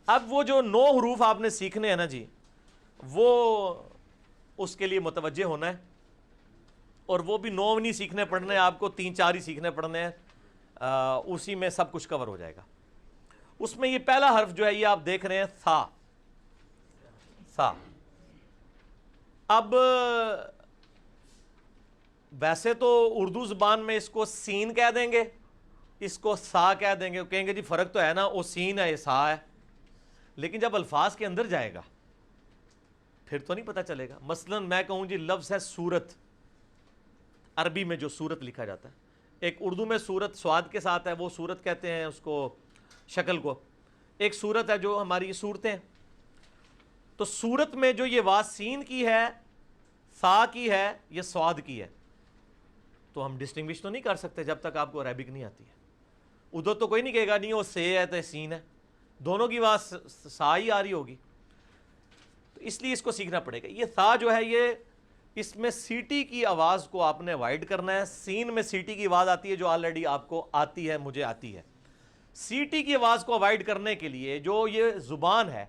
اب وہ جو 9 حروف آپ نے سیکھنے ہیں نا جی، وہ اس کے لیے متوجہ ہونا ہے، اور وہ بھی 9 نہیں سیکھنے پڑھنے ہیں آپ کو، 3-4 ہی سیکھنے پڑھنے ہیں، اسی میں سب کچھ کور ہو جائے گا۔ اس میں یہ پہلا حرف جو ہے یہ آپ دیکھ رہے ہیں ثا، ثا۔ اب ویسے تو اردو زبان میں اس کو سین کہہ دیں گے، اس کو سا کہہ دیں گے، کہیں گے جی فرق تو ہے نا، وہ سین ہے یہ سا ہے، لیکن جب الفاظ کے اندر جائے گا پھر تو نہیں پتہ چلے گا۔ مثلا میں کہوں جی لفظ ہے سورت، عربی میں جو سورت لکھا جاتا ہے، ایک اردو میں سورت سواد کے ساتھ ہے، وہ سورت کہتے ہیں اس کو، شکل کو، ایک سورت ہے جو ہماری صورتیں، تو سورت میں جو یہ واو سین کی ہے، سا کی ہے، یہ سواد کی ہے، تو ہم ڈسٹنگوش تو نہیں کر سکتے جب تک آپ کو عربک نہیں آتی ہے۔ ادھر تو کوئی نہیں کہے گا نہیں وہ سے ہے تو سین ہے، دونوں کی واو سا ہی آ رہی ہوگی، تو اس لیے اس کو سیکھنا پڑے گا۔ یہ سا جو ہے یہ، اس میں سی ٹی کی آواز کو آپ نے اوائڈ کرنا ہے۔ سین میں سی ٹی کی آواز آتی ہے جو آلریڈی آپ کو آتی ہے، مجھے آتی ہے۔ سی ٹی کی آواز کو اوائڈ کرنے کے لیے جو یہ زبان ہے،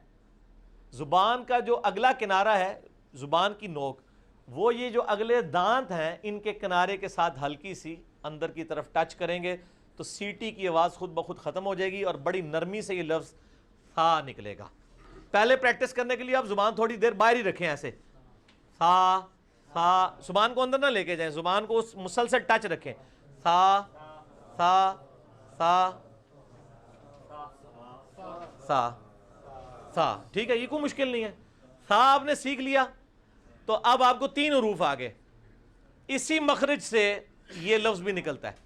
زبان کا جو اگلا کنارہ ہے، زبان کی نوک، وہ یہ جو اگلے دانت ہیں ان کے کنارے کے ساتھ ہلکی سی اندر کی طرف ٹچ کریں گے تو سی ٹی کی آواز خود بخود ختم ہو جائے گی اور بڑی نرمی سے یہ لفظ سا نکلے گا۔ پہلے پریکٹس کرنے کے لیے آپ زبان تھوڑی دیر باہر ہی رکھیں، ایسے سا سا، زبان کو اندر نہ لے کے جائیں، زبان کو مسلسل ٹچ رکھیں، سا سا سا سا سا، ٹھیک ہے، یہ کوئی مشکل نہیں ہے۔ سا آپ نے سیکھ لیا تو اب آپ کو 3 حروف آگے، اسی مخرج سے یہ لفظ بھی نکلتا ہے،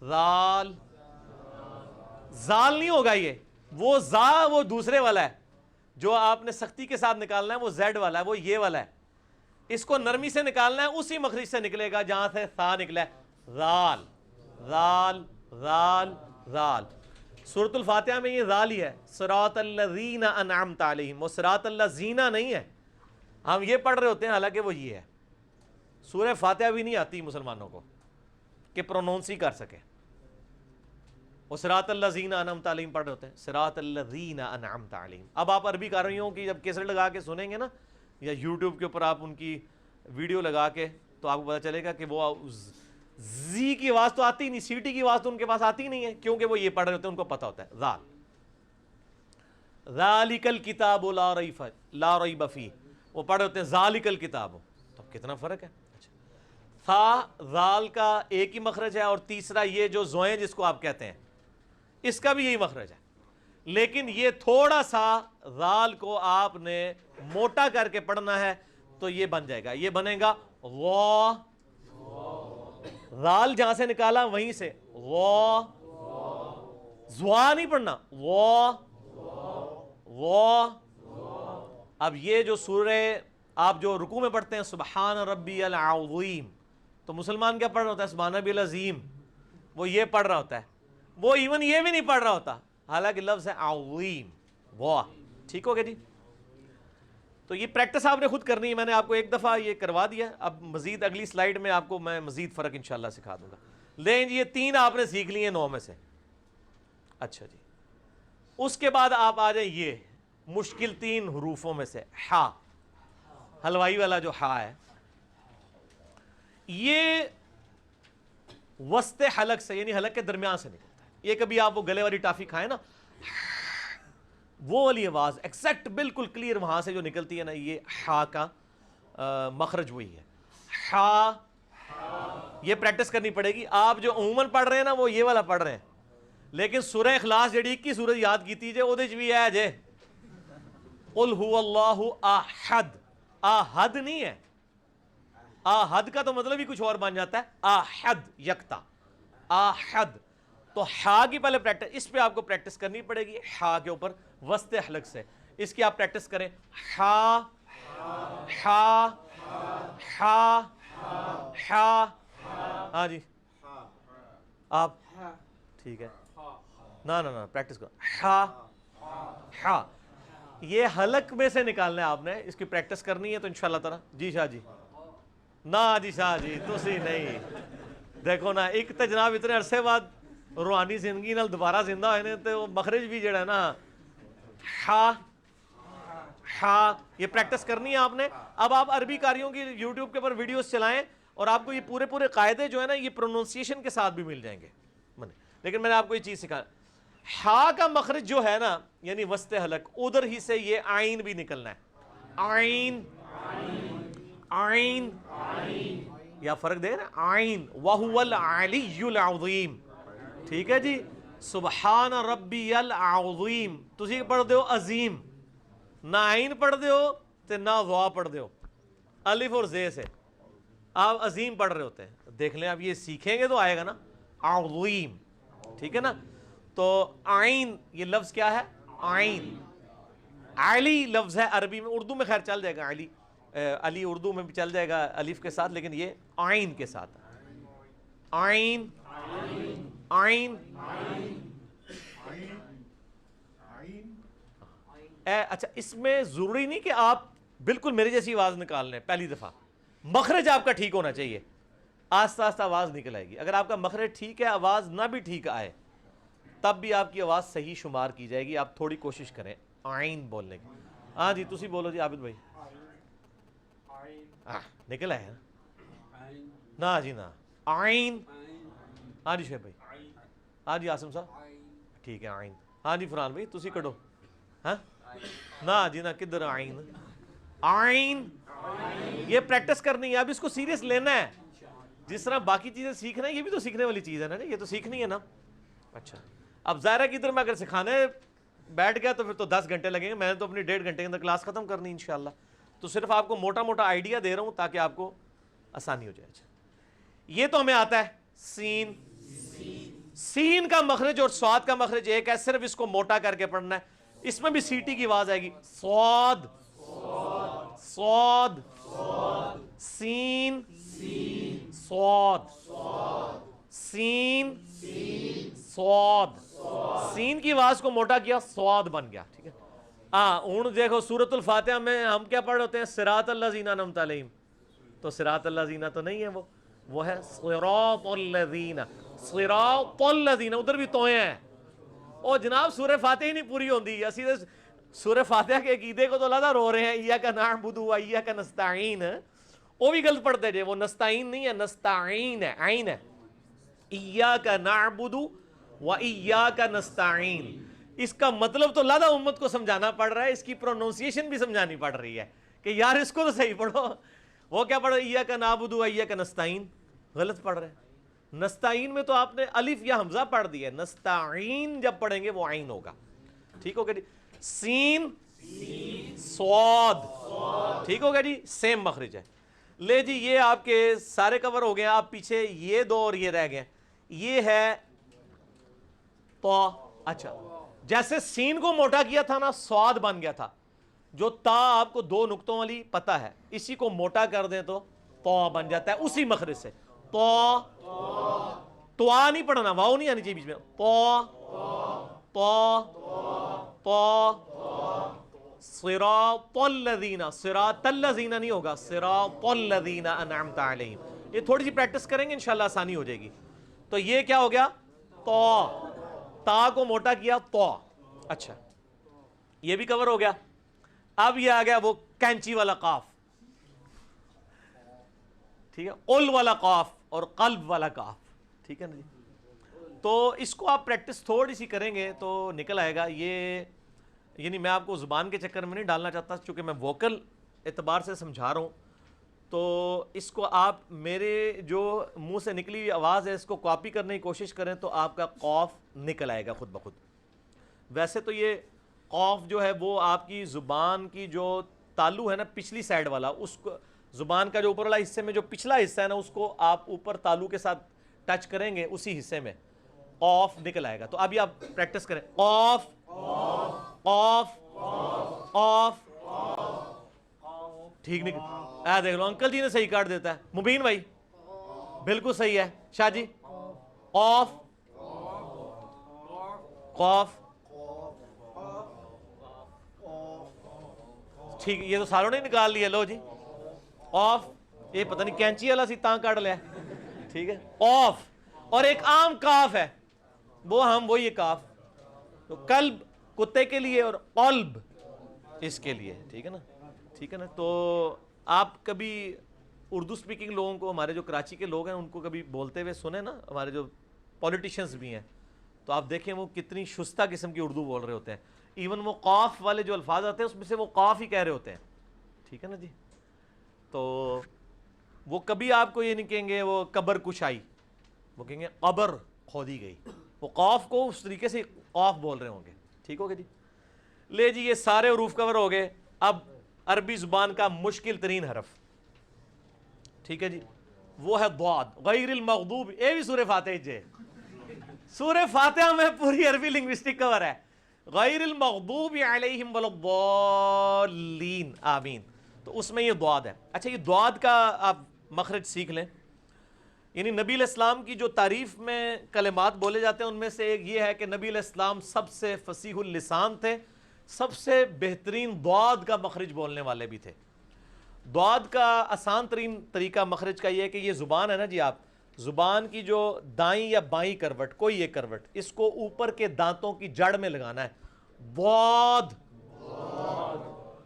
زال۔ زال نہیں ہوگا یہ، وہ زا وہ دوسرے والا ہے جو آپ نے سختی کے ساتھ نکالنا ہے، وہ زیڈ والا ہے، وہ یہ والا ہے، اس کو نرمی سے نکالنا ہے، اسی مخرج سے نکلے گا جہاں سے سا نکلا ہے، زال زال زال زال۔ سورۃ الفاتحہ میں یہ زال ہی ہے، صراط الذین انعمت علیہم، وہ صراط الذین نہیں ہے، ہم یہ پڑھ رہے ہوتے ہیں حالانکہ وہ یہ ہے۔ سورہ فاتحہ بھی نہیں آتی مسلمانوں کو کہ پرونونس ہی کر سکے، وہ صراط الذین انعمت علیہم پڑھ رہے ہوتے ہیں، صراط الذین انعمت علیہم۔ اب آپ عربی کاریوں کی جب کیسٹ لگا کے سنیں گے نا، یا یوٹیوب کے اوپر آپ ان کی ویڈیو لگا کے، تو آپ کو پتہ چلے گا کہ وہ زی کی آواز تو آتی نہیں، سی ٹی کی آواز تو ان کے پاس آتی نہیں ہے، کیونکہ وہ یہ پڑھ رہے ہوتے ہیں، ان کو پتہ ہوتا ہے زال۔ ذالک الکتاب لا ریب فیہ، وہ پڑھ رہے ہوتے ہیں ذالک الکتاب، تو کتنا فرق ہے۔ سا زال کا ایک ہی مخرج ہے، اور تیسرا یہ جو زوئیں جس کو آپ کہتے ہیں اس کا بھی یہی مخرج ہے، لیکن یہ تھوڑا سا زال کو آپ نے موٹا کر کے پڑھنا ہے تو یہ بن جائے گا، یہ بنے گا وا، زال جہاں سے نکالا وہیں سے وا، زوا نہیں پڑھنا، وا وا۔ اب یہ جو سورہ آپ جو رکوع میں پڑھتے ہیں سبحان ربی العظیم، تو مسلمان کیا پڑھ رہا ہوتا ہے؟ سبحان ربی العظیم، وہ یہ پڑھ رہا ہوتا ہے، وہ ایون یہ بھی نہیں پڑھ رہا ہوتا، حالانکہ لفظ ہے عظیم، واہ، ٹھیک ہو گیا جی۔ تو یہ پریکٹس آپ نے خود کرنی ہے، میں نے آپ کو ایک دفعہ یہ کروا دیا، اب مزید اگلی سلائیڈ میں آپ کو میں مزید فرق انشاءاللہ سکھا دوں گا۔ لیں جی، یہ 3 آپ نے سیکھ لی ہیں 9 میں سے۔ اچھا جی، اس کے بعد آپ آ جائیں یہ مشکل 3 حروفوں میں سے، ہا، حلوائی والا جو ہا ہے، یہ وسط حلق سے یعنی حلق کے درمیان سے نکلتا ہے۔ یہ کبھی آپ وہ گلے والی ٹافی کھائیں نا، وہ والی آواز ایکزیکٹ بالکل کلیئر وہاں سے جو نکلتی ہے نا، یہ ہا کا مخرج وہی ہے، ہا۔ یہ پریکٹس کرنی پڑے گی۔ آپ جو عموماً پڑھ رہے ہیں نا وہ یہ والا پڑھ رہے ہیں، لیکن سورہ اخلاص جڑی 21 سورت یاد کیتی جے وہ بھی ہے جے، قل هو اللہ احد، احد نہیں ہے، احد کا تو مطلب ہی کچھ اور بن جاتا ہے، احد یکتا، احد۔ تو ہا کی پہلے پریکٹس، اس پہ آپ کو پریکٹس کرنی پڑے گی، ہا کے اوپر وسط حلق سے، اس کی آپ پریکٹس کریں، ہا ہا ہا ہا۔ ہاں جی آپ ٹھیک ہے، نا نا نا پریکٹس کرو، ہا ہا، یہ حلق میں سے نکالنا ہے آپ نے، اس کی پریکٹس کرنی ہے تو انشاءاللہ تعالی۔ جی شاہ جی، نا جی شاہ جی تسی نہیں، دیکھو نا، ایک تو جناب اتنے عرصے بعد روحانی زندگی نال دوبارہ زندہ ہوئے نے، تو مخرج بھی جڑا ہے نا ہا ہا، یہ پریکٹس کرنی ہے آپ نے. اب آپ عربی قاریوں کی یوٹیوب کے اوپر ویڈیوز چلائیں اور آپ کو یہ پورے قاعدے جو ہے نا یہ پروننسیشن کے ساتھ بھی مل جائیں گے. لیکن میں نے آپ کو یہ چیز سکھا، ہا کا مخرج جو ہے نا یعنی وسط حلق، ادھر ہی سے یہ آئین بھی نکلنا ہے. آئین آئین یا فرق دے نا، آئین وَهُوَ الْعَلِيُّ الْعَظِيمُ. ٹھیک ہے جی، سبحان ربی العظیم تسی پڑھ دیو عظیم، نہ آئین پڑھ دیو تے نہ ضوا پڑھ دیو، الف اور زے سے آپ عظیم پڑھ رہے ہوتے ہیں. دیکھ لیں آپ یہ سیکھیں گے تو آئے گا نا عظیم. ٹھیک ہے نا. تو آئین یہ لفظ کیا ہے؟ آئین. علی لفظ ہے عربی میں، اردو میں خیر چل جائے گا علی، علی اردو میں بھی چل جائے گا الف کے ساتھ، لیکن یہ آئین کے ساتھ. آئین آئین اچھا، اس میں ضروری نہیں کہ آپ بالکل میری جیسی آواز نکال لیں پہلی دفعہ. مخرج آپ کا ٹھیک ہونا چاہیے، آہستہ آہستہ آواز نکل آئے گی. اگر آپ کا مخرج ٹھیک ہے، آواز نہ بھی ٹھیک آئے تب بھی آپ کی آواز صحیح شمار کی جائے گی. آپ تھوڑی کوشش کریں آئین بولنے کی. ہاں جی تسی بولو جی عابد بھائی. نکل آئے نا جی نا آئین. ہاں جی شعیب بھائی. ہاں جی عاصم صاحب ٹھیک ہے آئین. ہاں جی فرحان بھائی تسی کڈو. ہاں نا جی نا کدھر آئین. آئین یہ پریکٹس کرنی ہے، اب اس کو سیریس لینا ہے. جس طرح باقی چیزیں سیکھنا ہے یہ بھی تو سیکھنے والی چیز ہے نا، یہ تو سیکھنی ہے نا. اچھا اب ظاہر ہے کہ ادھر میں اگر سکھانے بیٹھ گیا تو پھر تو 10 گھنٹے لگیں گے. میں نے تو اپنی 1.5 گھنٹے کے اندر کلاس ختم کرنی انشاءاللہ. تو صرف آپ کو موٹا موٹا آئیڈیا دے رہا ہوں تاکہ آپ کو آسانی ہو جائے. اچھا یہ تو ہمیں آتا ہے سین. سین کا مخرج اور سواد کا مخرج ایک ہے، صرف اس کو موٹا کر کے پڑھنا ہے. اس میں بھی سیٹی کی آواز آئے گی. سواد سواد سین سواد سین سواد. سین کی آواز کو موٹا کیا، سواد بن گیا. ٹھیک ہے. ہوں دیکھو سورۃ الفاتحہ میں ہم کیا پڑھ ہوتے ہیں؟ صراط الذین انعمت علیہم. تو صراط الذین تو نہیں ہے، وہ ہے صراط الذین. صراط الذین ادھر بھی توئیں ہیں. او جناب سورہ فاتحہ ہی نہیں پوری ہوندی. اسی سورہ فاتحہ کے عقیدے کو تو اللہ رو رہے ہیں ایاک نعبد و ایاک نستعین. وہ بھی غلط پڑھتے جے، وہ نستعین نہیں ہے، نستعین ہے، عین ہے. ایاک نعبد و ایاک نستعین. اس کا مطلب تو اللہ امت کو سمجھانا پڑ رہا ہے، اس کی پروننسیشن بھی سمجھانی پڑ رہی ہے کہ یار اس کو تو صحیح پڑھو. وہ کیا پڑھ رہے؟ ایاک نعبد و ایاک نستعین، غلط پڑھ رہے ہیں. نستعین میں تو آپ نے الف یا حمزہ پڑھ دیا ہے، نستعین جب پڑھیں گے وہ عین ہوگا. ٹھیک ہو گیا جی. سین سواد ٹھیک ہو گیا جی، سیم مخرج ہے. لے جی یہ آپ کے سارے کور ہو گئے. آپ پیچھے یہ دو اور یہ رہ گئے. یہ ہے تو. اچھا جیسے سین کو موٹا کیا تھا نا، سواد بن گیا تھا. جو تا آپ کو 2 نقطوں والی پتہ ہے، اسی کو موٹا کر دیں تو تو بن جاتا ہے اسی مخرج سے. تو نہیں پڑھنا، واؤ نہیں آنی چاہیے بیچ میں. صراط الذین، صراط الذین نہیں ہوگا، صراط الذین انعمت علیہم. یہ تھوڑی سی پریکٹس کریں گے انشاءاللہ آسانی ہو جائے گی. تو یہ کیا ہو گیا؟ تو تا کو موٹا کیا تو. اچھا یہ بھی کور ہو گیا. اب یہ آ گیا وہ کینچی والا قاف. ٹھیک ہے، قل والا قاف اور قلب والا قاف. ٹھیک ہے نا جی. تو اس کو آپ پریکٹس تھوڑی سی کریں گے تو نکل آئے گا. یہ یعنی میں آپ کو زبان کے چکر میں نہیں ڈالنا چاہتا، چونکہ میں ووکل اعتبار سے سمجھا رہا ہوں. تو اس کو آپ میرے جو منہ سے نکلی ہوئی آواز ہے اس کو کاپی کرنے کی کوشش کریں تو آپ کا قاف نکل آئے گا خود بخود. ویسے تو یہ قاف جو ہے وہ آپ کی زبان کی جو تالو ہے نا پچھلی سائڈ والا، اس کو زبان کا جو اوپر والا حصے میں جو پچھلا حصہ ہے نا اس کو آپ اوپر تالو کے ساتھ ٹچ کریں گے، اسی حصے میں قاف نکل آئے گا. تو ابھی آپ پریکٹس کریں. قاف قاف قاف. ٹھیک نہیں دیکھ لو انکل جی نے صحیح کاٹ دیتا ہے. مبین بھائی بالکل صحیح ہے. شاہ جی قاف قاف. ٹھیک ہے، یہ تو ساروں نے نکال لیا. لو جی قاف. یہ پتہ نہیں کینچی والا سی تاں کاٹ لیا. ٹھیک ہے قاف. اور ایک عام کاف ہے وہ یہ کاف. تو قلب کتے کے لیے، اور قلب اس کے لیے، ٹھیک ہے نا، ٹھیک ہے نا. تو آپ کبھی اردو سپیکنگ لوگوں کو، ہمارے جو کراچی کے لوگ ہیں ان کو کبھی بولتے ہوئے سنیں نا، ہمارے جو پولیٹیشنز بھی ہیں، تو آپ دیکھیں وہ کتنی شستہ قسم کی اردو بول رہے ہوتے ہیں. ایون وہ قاف والے جو الفاظ آتے ہیں اس میں سے وہ قاف ہی کہہ رہے ہوتے ہیں، ٹھیک ہے نا جی. تو وہ کبھی آپ کو یہ نہیں کہیں گے وہ قبر کشائی، وہ کہیں گے قبر کھودی گئی. وہ قاف کو اس طریقے سے قاف بول رہے ہوں گے. ٹھیک ہو گیا جی. لے جی یہ سارے حروف کور ہو گئے. اب عربی زبان کا مشکل ترین حرف، ٹھیک ہے جی، وہ ہے ضاد. غیر المغضوب، یہ بھی سورہ فاتحہ جے، سورہ فاتحہ میں پوری عربی لنگوسٹک کور ہے. غیر المغضوب علیہم ولا الضالین، آمین. تو اس میں یہ ضاد ہے. اچھا یہ ضاد کا آپ مخرج سیکھ لیں. یعنی نبی علیہ السلام کی جو تعریف میں کلمات بولے جاتے ہیں ان میں سے ایک یہ ہے کہ نبی علیہ السلام سب سے فصیح اللسان تھے، سب سے بہترین ضاد کا مخرج بولنے والے بھی تھے. ضاد کا آسان ترین طریقہ مخرج کا یہ ہے کہ یہ زبان ہے نا جی، آپ زبان کی جو دائیں یا بائیں کروٹ، کوئی ایک کروٹ، اس کو اوپر کے دانتوں کی جڑ میں لگانا ہے. ضاد.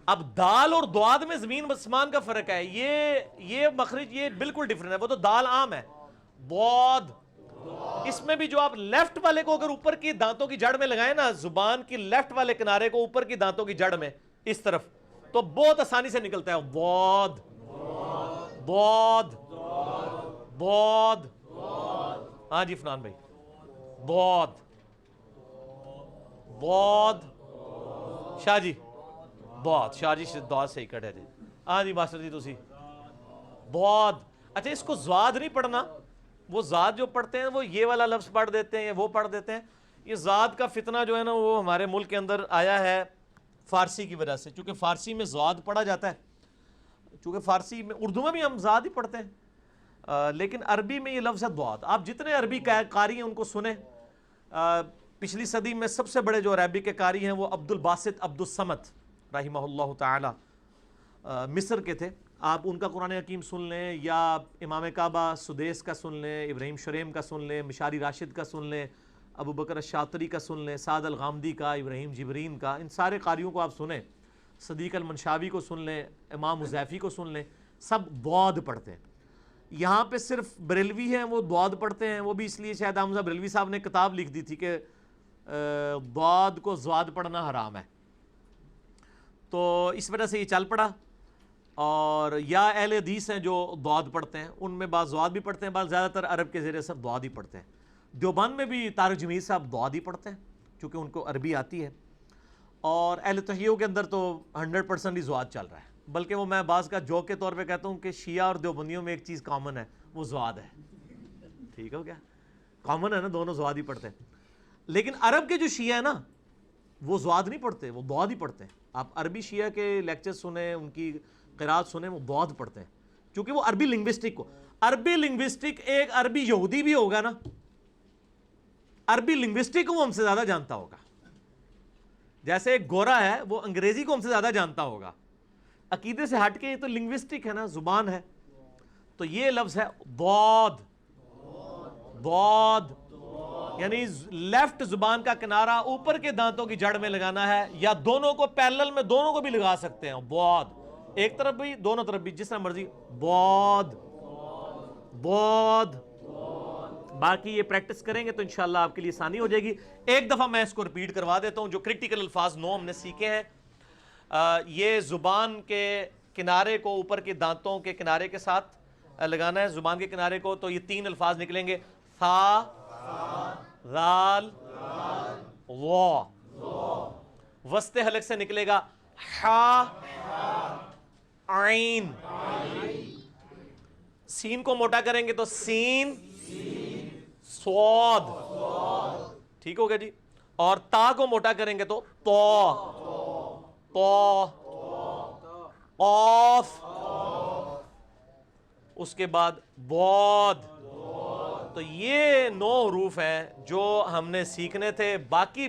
اب دال اور ضاد میں زمین آسمان کا فرق ہے. یہ مخرج یہ بالکل ڈیفرنٹ ہے. وہ تو دال عام ہے، ضاد اس میں بھی جو آپ لیفٹ والے کو اگر اوپر کی دانتوں کی جڑ میں لگائیں نا، زبان کی لیفٹ والے کنارے کو اوپر کی دانتوں کی جڑ میں اس طرف، تو بہت آسانی سے نکلتا ہے. ضاد ضاد ضاد. ہاں جی فنان بھائی، ضاد ضاد. شاہ جی ضاد، شاہ جی ضاد صحیح کٹے جی. ہاں جی ماسٹر جی تسی ضاد. اچھا اس کو ضاد نہیں پڑھنا، وہ ضاد جو پڑھتے ہیں وہ یہ والا لفظ پڑھ دیتے ہیں، وہ پڑھ دیتے ہیں. یہ ضاد کا فتنہ جو ہے نا وہ ہمارے ملک کے اندر آیا ہے فارسی کی وجہ سے، چونکہ فارسی میں ضاد پڑھا جاتا ہے. چونکہ فارسی میں، اردو میں بھی ہم ضاد ہی پڑھتے ہیں، لیکن عربی میں یہ لفظ ہے ضاد. آپ جتنے عربی قاری ہیں ان کو سنیں. پچھلی صدی میں سب سے بڑے جو عربی کے قاری ہیں وہ عبد الباسط عبد الصمد رحمہ اللہ تعالی مصر کے تھے. آپ ان کا قرآن حکیم سن لیں، یا امام کعبہ سدیس کا سن لیں، ابراہیم شریم کا سن لیں، مشاری راشد کا سن لیں، ابو بکر الشاطری کا سن لیں، سعد الغامدی کا، ابراہیم جبرین کا. ان سارے قاریوں کو آپ سنیں. صدیق المنشاوی کو سن لیں، امام حذیفی کو سن لیں، سب ضاد پڑھتے ہیں. یہاں پہ صرف بریلوی ہیں وہ ضاد پڑھتے ہیں. وہ بھی اس لیے شاید حمزہ بریلوی صاحب نے کتاب لکھ دی تھی کہ ضاد کو ضاد پڑھنا حرام ہے، تو اس وجہ سے یہ چل پڑا. اور یا اہل حدیث ہیں جو ضاد پڑھتے ہیں، ان میں بعض ضاد بھی پڑھتے ہیں، بعض زیادہ تر عرب کے زیر سب ضاد ہی پڑھتے ہیں. دیوبند میں بھی طارق جمیل صاحب ضاد ہی پڑھتے ہیں چونکہ ان کو عربی آتی ہے. اور اہل تحیہ کے اندر تو 100% ہی ضاد چل رہا ہے. بلکہ وہ میں بعض کا جوک کے طور پہ کہتا ہوں کہ شیعہ اور دیوبندیوں میں ایک چیز کامن ہے، وہ ضاد ہے. ٹھیک ہو گیا، کامن ہے نا، دونوں ضاد ہی پڑھتے ہیں. لیکن عرب کے جو شیعہ ہیں نا وہ ضاد نہیں پڑھتے، وہ ضاد ہی پڑھتے ہیں. آپ عربی شیعہ کے لیکچر سنیں، ان کی قرات سنیں، وہ ضاد پڑھتے ہیں کیونکہ وہ عربی لنگوسٹک کو، عربی لنگوسٹک ایک عربی یہودی بھی ہوگا نا، عربی لنگوسٹک کو وہ ہم سے زیادہ جانتا ہوگا. جیسے ایک گورا ہے وہ انگریزی کو ہم سے زیادہ جانتا ہوگا. عقیدے سے ہٹ کے یہ تو لنگوسٹک ہے نا، زبان ہے. تو یہ لفظ ہے ضاد. ضاد یعنی لیفٹ زبان کا کنارہ اوپر کے دانتوں کی جڑ میں لگانا ہے، یا دونوں کو پیرلل میں دونوں کو بھی لگا سکتے ہیں. ضاد ایک طرف بھی دونوں طرف بھی جس طرح مرضی. ضاد ضاد. باقی یہ پریکٹس کریں گے تو انشاءاللہ آپ کے لیے آسانی ہو جائے گی. ایک دفعہ میں اس کو ریپیٹ کروا دیتا ہوں جو کریٹیکل الفاظ 9 ہم نے سیکھے ہیں. یہ زبان کے کنارے کو اوپر کے دانتوں کے کنارے کے ساتھ لگانا ہے، زبان کے کنارے کو. تو یہ 3 الفاظ نکلیں گے، ثا، ذال، وا. وسط حلق سے نکلے گا حا، عین. سین کو موٹا کریں گے تو سین، صاد. ٹھیک ہو گیا جی. اور تا کو موٹا کریں گے تو تو، تو، قاف. اس کے بعد ضاد. تو یہ 9 حروف ہیں جو ہم نے سیکھنے تھے. باقی